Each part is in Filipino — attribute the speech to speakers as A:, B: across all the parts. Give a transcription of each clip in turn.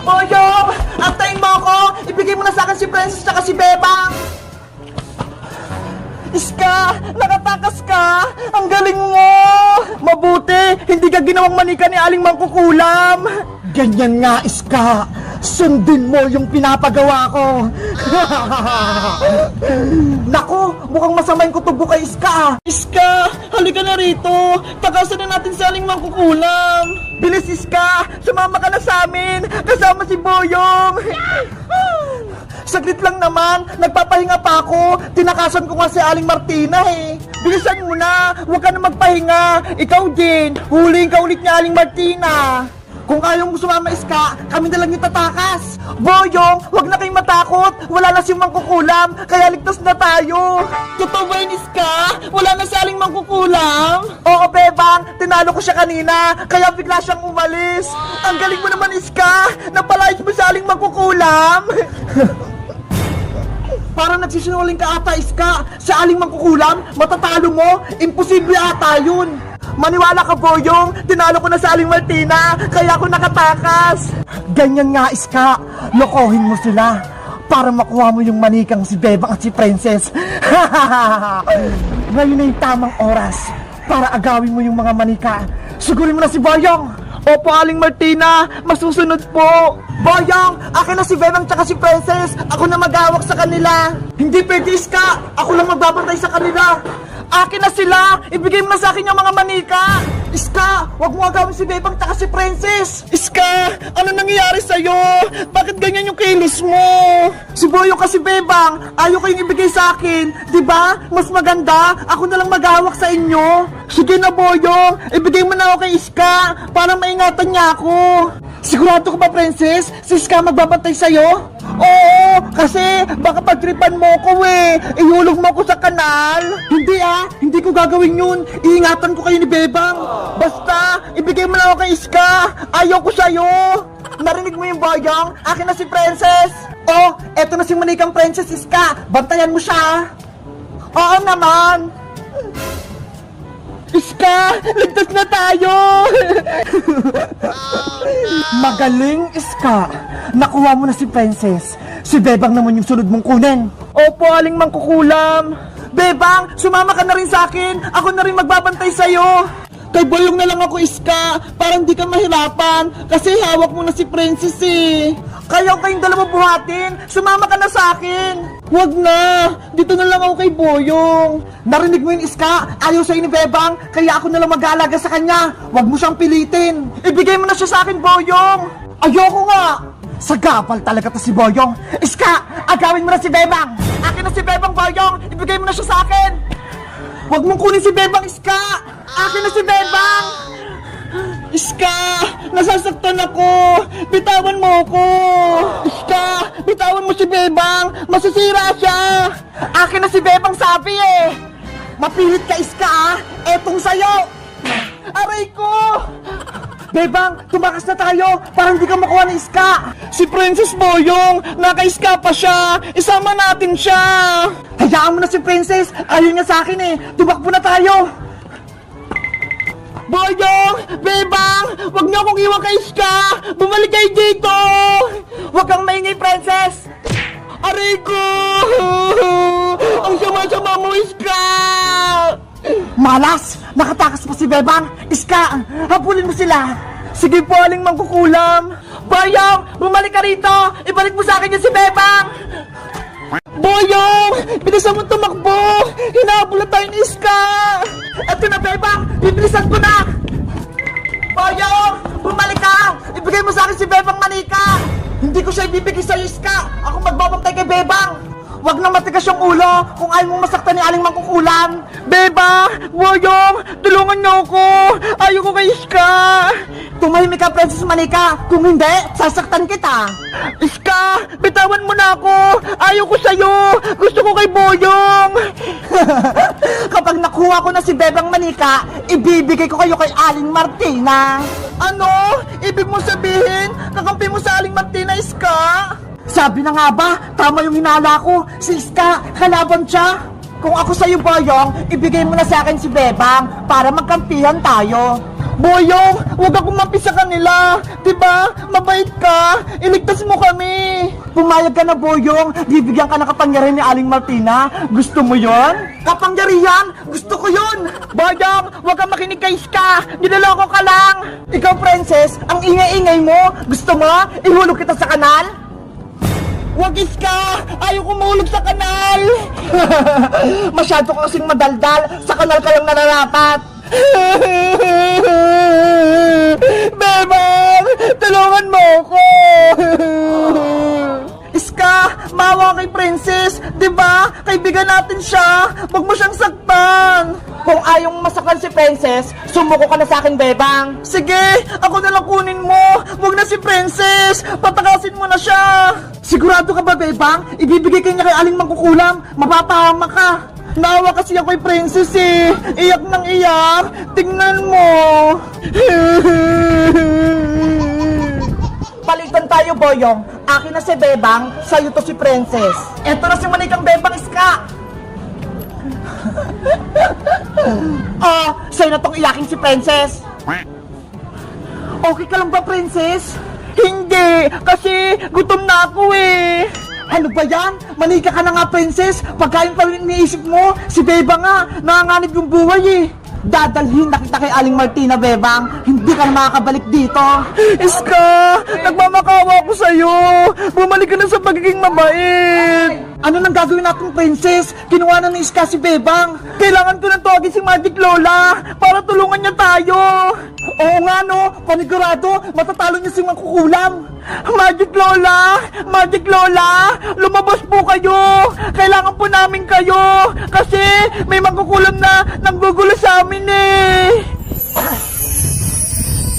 A: Boyong! Antayin mo ako! Ibigay mo na sa akin si Princess tsaka si Bebang! Iska! Nakatakas ka! Ang galing mo! Mabuti! Hindi ka ginawang manika ni Aling Mangkukulam! Ganyan nga, Iska! Sundin mo yung pinapagawa ko! Naku! Mukhang masama yung kutubo kay Iska! Iska! Halika na rito! Takasan na natin si Aling Mangkukulam! Bilis, Iska! Sumama ka na sa amin! Kasama si Boyong! Saglit lang naman, nagpapahinga pa ako. Tinakasan ko nga si Aling Martina eh. Bilisan mo na, huwag ka na magpahinga. Ikaw din, huliin ka ulit ni Aling Martina. Kung ayaw mo sumama, Iska, kami na lang yung tatakas. Boyong, huwag na kayong matakot. Wala na si Mangkukulam, kaya ligtas na tayo. Totoo ba yun, Iska? Wala na si Aling Mangkukulam? Oo, Bebang, tinalo ko siya kanina, kaya bigla siyang umalis. Ang galing mo naman, Iska. Napalayas mo si Aling Mangkukulam. Parang nagsisinungaling ka ata, Iska. Sa Aling Mangkukulam, matatalo mo? Imposible ata yun. Maniwala ka, Boyong. Tinalo ko na sa Aling Martina, kaya ako nakatakas. Ganyan nga, Iska. Lokohin mo sila para makuha mo yung manikang si Bebang at si Princess. Ngayon na yung tamang oras para agawin mo yung mga manika. Sigurin mo na si Boyong. Opo, Aling Martina. Masusunod po. Boyong, akin na si Bebang tsaka si Princess. Ako na mag-awak sa kanila. Hindi pwede, Iska. Ako lang magbabantay sa kanila. Akin na sila. Ibigay mo na sa akin yung mga manika. Iska, wag mo agawin si Bebang tsaka si Princess. Iska, ano nangyayari sa'yo? Bakit ganyan yung kilos mo? Si Boyong kasi Bebang, ayaw kayong ibigay sa akin. Diba? Mas maganda, ako na lang mag-awak sa inyo. Sige na, Boyong. Ibigay mo na ako kay Iska para maingatan niya ako. Sigurado ka ba, Princess? Si Iska magbabantay sa'yo? Oo, kasi baka pagtripan mo ko eh. Ihulog mo ko sa kanal. Hindi hindi ko gagawin yun. Iingatan ko kayo ni Bebang. Basta, ibigay mo na ako kay Iska. Ayaw ko sa'yo. Narinig mo yung Boyong? Akin na si Princess. Oh, eto na si manikang Princess, Iska. Bantayan mo siya. Oo naman. Iska, ligtas na tayo! Magaling, Iska. Nakuha mo na si Princess. Si Bebang naman yung sunod mong kunin. Opo, Aling Mangkukulam. Bebang, sumama ka na rin sa akin. Ako na rin magbabantay sa'yo. Kay Boyong na lang ako, Iska, para hindi ka mahirapan. Kasi hawak mo na si Princess eh. Kayo kayong dalawa buhatin. Sumama ka na sa akin. Huwag na. Dito na lang ako kay Boyong. Narinig mo yun, Iska? Ayaw sa'yo ni Bebang, kaya ako na lang mag-aalaga sa kanya. Huwag mo siyang pilitin. Ibigay mo na siya sa akin, Boyong. Ayoko nga. Sagapal talaga to si Boyong. Iska, agawin mo na si Bebang. Akin na si Bebang, Boyong. Ibigay mo na siya sa akin. Huwag mong kunin si Bebang, Iska. Akin na si Bebang. Iska, nasasaktan ako. Bitawan mo ako. Iska, bitawan mo si Bebang. Masisira siya. Akin na si Bebang, sabi eh. Mapilit ka, Iska. Etong sayo. Aray ko. Bebang, tumakas na tayo para hindi ka makuha ng Iska. Si Princess Boyong, naka-Iska pa siya. Isama natin siya. Hayaan mo na si Princess. Ayaw niya sa akin eh. Tumakbo na tayo. Boyong! Bebang! Huwag niyo akong iwan kay Iska! Bumalik kayo dito! Huwag kang maingay, Princess! Aray ko! Ang sama-sama mo, Iska! Malas! Nakatakas pa si Bebang! Iska! Habulin mo sila! Sige po, Aling Mangkukulam! Boyong! Bumalik ka rito! Ibalik mo sa akin yung si Bebang! Boyong! Bilisan mo tumakbo! Hinahabol na tayo ni Iska! Eto na, Bebang! Bibilisan ko na! Boyong! Bumalik ka! Ibigay mo sa akin si Bebang manika! Hindi ko siya ibibigay sa'yo, Iska! Ako magbabantay kay Bebang! Huwag na matigas yung ulo kung ayaw mong masaktan ni Aling Mangkukulam! Bebang! Boyong! Tulungan niyo ako! Ayaw ko kay Iska! Tumahimik ka, Princess Manika! Kung hindi, sasaktan kita! Iska! Bitawan mo na ako! Ayaw ko sa'yo! Gusto ko kay Boyong! Kapag nakuha ko na si Bebang Manika, ibibigay ko kayo kay Aling Martina! Ano? Ibig mo sabihin, kakampi mo sa Aling Martina, Iska? Sabi na nga ba, tama yung hinala ko. Si Iska, kalaban siya. Kung ako sa'yo, Boyong, ibigay mo na sa akin si Bebang para magkampihan tayo. Boyong, huwag akong mapi sa kanila. Diba? Mabait ka. Iligtas mo kami. Pumayag ka na, Boyong. Bibigyan ka ng kapangyarihan ni Aling Martina. Gusto mo yon? Kapangyarihan? Gusto ko yon. Boyong, huwag kang makinig kay Iska. Ginaloko ka lang. Ikaw, Princess, ang ingay-ingay mo. Gusto mo? Ihulog kita sa kanal? Wag, Iska! Ayaw ko mahulog sa kanal! Masyado ka kasing madaldal. Sa kanal ka lang nararapat. Bebang! Tulungan mo ako! Iska! Maawa kay Princess! Diba? Kaibigan natin siya! Huwag mo siyang saktan! Kung ayaw mong masaktan si Princess, sumuko ka na sa akin, Bebang! Sige! Ako na lang kunin mo! Huwag na si Princess! Patakasin mo na siya! Sigurado ka ba, Bebang? Ibibigay ka niya kay Aling Mangkukulam! Mapapahama ka! Naawa kasi ako kay Princess eh! Iyak nang iyak! Tingnan mo! Palitan tayo, Boyong. Akin na si Bebang, sa'yo to si Princess. Eto na si Manikang Bebang, Iska! Sa'yo na tong iyakin si Princess. Okay ka lang ba, Princess? Hindi, kasi gutom na ako eh. Ano ba yan? Manika ka na nga, Princess. Pagkain pa rin iniisip mo, si Bebang nga, nanganganib yung buhay eh. Dadalhin na kita kay Aling Martina, Bebang. Hindi ka na makakabalik dito. Iska, nagmamakawa ko sa'yo. Bumalik ka na sa pagiging mabait. Ano nang gagawin natin, Princess? Kinuha na ni Iska si Bebang. Kailangan ko nang tawagin si Magic Lola para tulungan niya tayo. Oo nga no, panigurado, matatalo niya si Mangkukulam. Magic Lola! Magic Lola! Lumabas po kayo! Kailangan po namin kayo! Kasi may Mangkukulam na nanggugulo sa amin eh!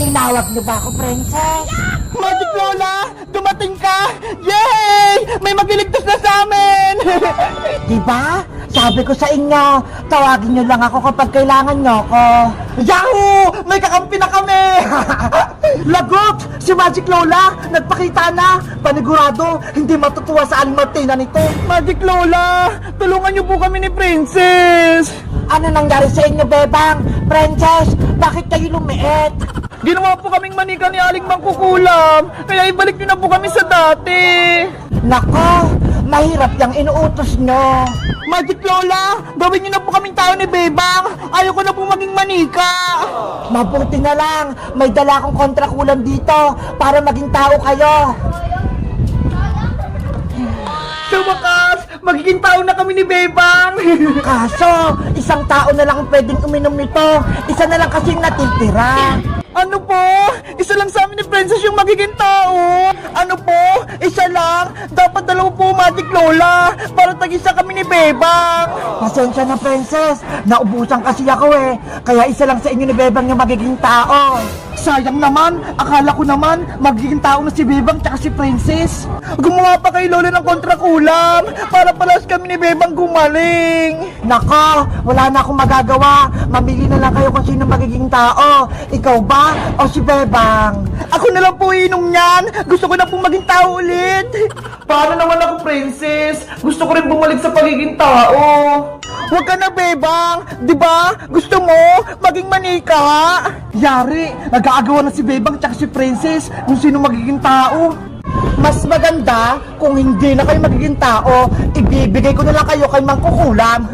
B: Tinawag niyo ba ako, Princess?
A: Magic Lola! Dumating ka! Yay! May magliligtas na sa amin!
B: Diba? Sabi ko sa inyo, tawagin niyo lang ako kapag kailangan niyo ako.
A: Yahoo! May kakampi na kami! Lagot! Si Magic Lola! Nagpakita na! Panigurado, hindi matutuwa sa Aling Martina nito. Magic Lola! Tulungan niyo po kami ni Princess!
B: Ano nangyari sa inyo, Bebang? Princess, bakit kayo lumiit?
A: Ginawa po kaming manika ni Aling Mangkukulam, kaya ibalik niyo na po kami sa dati.
B: Nako, mahirap yung inuutos nyo.
A: Magic Lola, gawin niyo na po kaming tao ni Bebang. Ayoko na po maging manika.
B: Mabuti na lang, may dala akong kontrakulam dito para maging tao kayo.
A: Sa wakas, magiging tao na kami ni Bebang.
B: Kaso, isang tao na lang ang pwedeng uminom nito. Isa na lang kasing natitira.
A: Ano po? Isa lang sa amin ni Princess yung magiging tao. Ano po? Isa lang? Dapat dalawa po, Magic Lola, para tag-isa kami ni Bebang.
B: Pasensya na, Princess. Naubusan kasi ako eh. Kaya isa lang sa inyo ni Bebang yung magiging tao.
A: Sayang naman, akala ko naman magiging tao na si Bebang tsaka si Princess. Gumawa pa kay Lola ng kontrakulam para palas kami ni Bebang gumaling.
B: Nako, wala na akong magagawa. Mamili na lang kayo kung sino magiging tao. Ikaw ba o si Bebang?
A: Ako na lang po inom niyan. Gusto ko na po maging tao ulit. Paano naman ako, Princess? Gusto ko rin bumalik sa pagiging tao. Huwag ka na, Bebang. Diba? Gusto mo maging manika? Yari, nag-aagawa na si Bebang tsaka si Princess kung sino magiging tao.
B: Mas maganda kung hindi na kayo magiging tao, ibibigay ko na lang kayo kay Mangkukulam.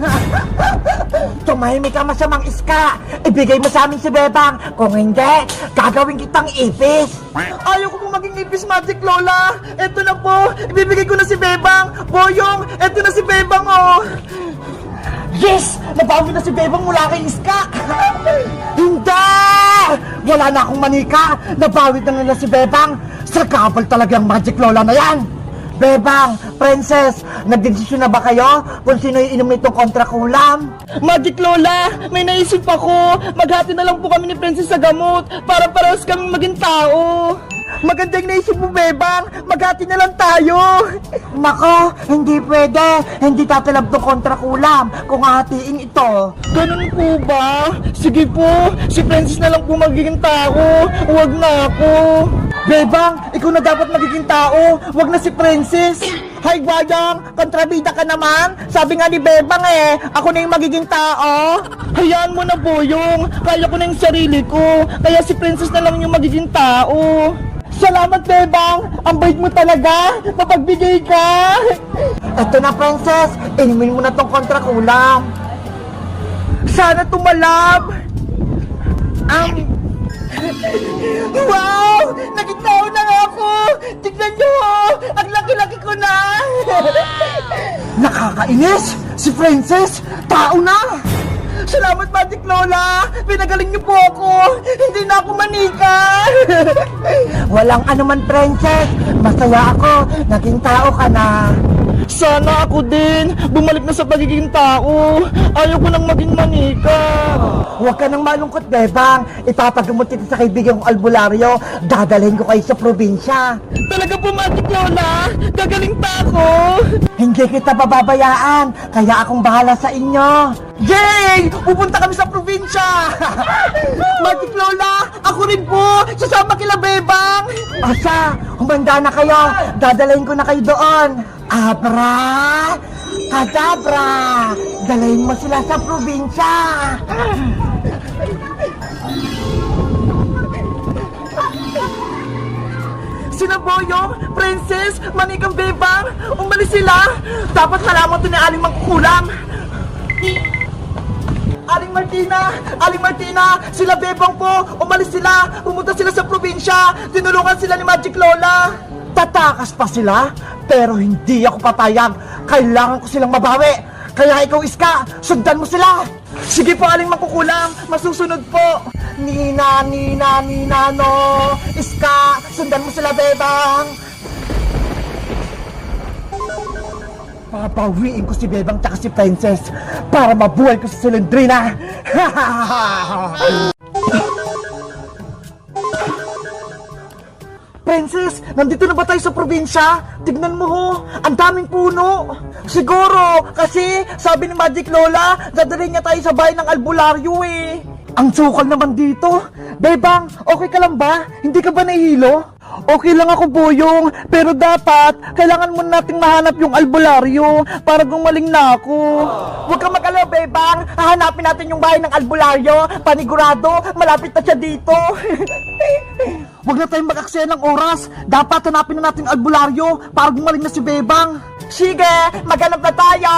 B: Tumahimik ka, masamang Iska. Ibigay mo sa amin si Bebang. Kung hindi, gagawin kitang ipis.
A: Ayaw ko po maging ipis, Magic Lola. Eto na po, ibibigay ko na si Bebang. Boyong, eto na si Bebang, oh. Yes! Nabawi na si Bebang mula kay Iska.
B: Hindi! Wala na akong manika. Nabawi na nila si Bebang. Sagabal talaga ang Magic Lola na yan. Bebang, Princess, nagdesisyon na ba kayo kung sino yung inom nitong kontrakulam?
A: Magic Lola, may naisip ako. Maghati na lang po kami ni Princess sa gamot para parehas kaming maging tao. Maganda yung naisip mo, Bebang. Maghati na lang tayo.
B: Nako, hindi pwede. Hindi tatalab tong kontrakulam kung hahatiin ito.
A: Ganun po ba? Sige po, si Princess na lang po magiging tao. Huwag na ako. Bebang, ikaw na dapat magiging tao. Huwag na si Princess.
B: Hay, Boyong! Kontrabida ka naman! Sabi nga ni Bebang ako na yung magiging tao!
A: Hayaan mo na, Boyong. Kaya ko na yung sarili ko. Kaya si Princess na lang yung magiging tao. Salamat, Bebang. Ang bait mo talaga. Mapagbigay ka.
B: Eto na, Princess! Inumin mo na tong kontrakulam!
A: Sana tumalab. Wow! Naging tao na nga ako! Tignan nyo! Ang laki-laki ko na!
B: Nakakainis! Si Princess! Tao na!
A: Salamat, Magic Lola! Pinagaling niyo po ako! Hindi na ako manika!
B: Walang anuman, Princess! Masaya ako! Naging tao ka na!
A: Sana ako din! Bumalik na sa pagiging tao! Ayaw ko nang maging manika!
B: Huwag ka nang malungkot, Bebang! Ipapagamot kita sa kaibigan kong albularyo! Dadalhin ko kayo sa probinsya!
A: Talaga po, Magic Lola! Gagaling pa ako!
B: Hindi kita bababayaan! Kaya akong bahala sa inyo!
A: Yay! Pupunta kami sa probinsya! Magic Lola! Ako rin po! Sasama kila Bebang!
B: Asa, humanda na kayo! Dadalhin ko na kayo doon! Abra! Kadabra! Dalhin mo sila sa probinsya!
A: Sina Boyong, Princess, Manikang Bebang, umalis sila! Dapat malaman to ni Aling Mangkukulam! Aling Martina, sila Bebang po, umalis sila, pumunta sila sa probinsya, tinulungan sila ni Magic Lola.
B: Tatakas pa sila, pero hindi ako papayag. Kailangan ko silang mabawi. Kaya ikaw, Iska, sundan mo sila.
A: Sige po, Aling Mangkukulam, masusunod po.
B: Nina, no. Iska, sundan mo sila, Bebang. Papawiin ko si Bebang tsaka si Princess para mabuhay ko si Silendrina.
A: Princess, nandito na ba tayo sa probinsya? Tignan mo ho, ang daming puno. Siguro, kasi sabi ni Magic Lola, dadalhin niya tayo sa bahay ng albularyo eh. Ang sukal naman dito. Bebang, okay ka lang ba? Hindi ka ba nahihilo? Okay lang ako, Boyong, pero dapat kailangan muna nating mahanap yung albularyo para gumaling na ako.
B: Huwag kang mag-alala, Bebang. Hahanapin natin yung bahay ng albularyo. Panigurado, malapit na siya dito.
A: Huwag na tayong mag-aksaya ng oras. Dapat hanapin na natin yung albularyo para gumaling na si Bebang.
B: Sige, maghanap na tayo.